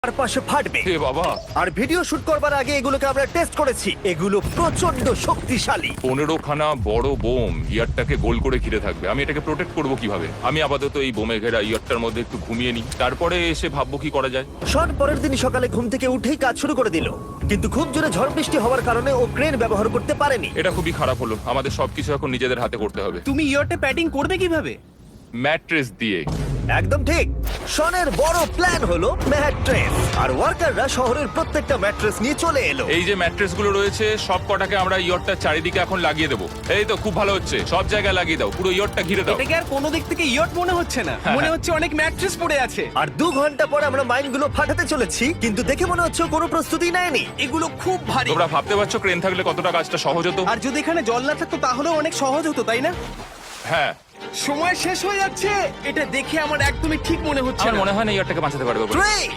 চারপাশে ফাটবে। হে বাবা, আর video shoot করবার আগে এগুলোকে আমরা টেস্ট করেছি, এগুলো প্রচন্ড শক্তিশালী। 15খানা বড় বোম ইয়ারটাকে গোল করে ঘিরে থাকবে। আমি এটাকে প্রোটেক্ট করব কিভাবে? আমি আপাতত এই বোমে ঘেরা ইয়ারটার মধ্যে একটু ঘুমিয়ে নিই, তারপরে এসে ভাববো কি করা যায়। শন পরের দিন সকালে ঘুম থেকে উঠেই কাজ শুরু করে দিল, কিন্তু খুব জোরে ঝড় বৃষ্টি হওয়ার কারণে ও ক্রেন ব্যবহার করতে পারেনি। এটা খুবই খারাপ হলো, আমাদের সবকিছু এখন নিজেদের হাতে করতে হবে। তুমি ইয়টে প্যাডিং করবে কিভাবে? ম্যাট্রেস দিয়ে। একদম ঠিক। শনের বড় প্ল্যান হলো ম্যাট্রেস, আর ওয়ার্কাররা শহরের প্রত্যেকটা ম্যাট্রেস নিয়ে চলে এলো। এই যে ম্যাট্রেস গুলো রয়েছে সব কটাকে আমরা ইয়রটার চারিদিকে এখন লাগিয়ে দেবো। এই তো খুব ভালো হচ্ছে, সব জায়গায় লাগিয়ে দাও, পুরো ইয়রটা ঘিরে দাও। এটাকে আর কোনো দিক থেকে ইয়ট মনে হচ্ছে না, মনে হচ্ছে অনেক ম্যাট্রেস পড়ে আছে। আর 2 ঘন্টা পর আমরা মাইনগুলো ফাটাতে চলেছি, কিন্তু দেখে মনে হচ্ছে ও কোনো প্রস্তুতি নেয়নি। এগুলো খুব ভারী। তোমরা ভাবতে পারছো ক্রেন থাকলে কতটা কাজটা সহজ হতো? আর যদি এখানে জল না থাকতো তাহলেও অনেক সহজ হতো, তাই না? হ্যাঁ, সময় শেষ হয়ে যাচ্ছে। এটা দেখে আমার একদমই ঠিক মনে হচ্ছে আমার না। মনে হয় না ইয়রটাকে বাঁচাতে পারবে বলে। 3,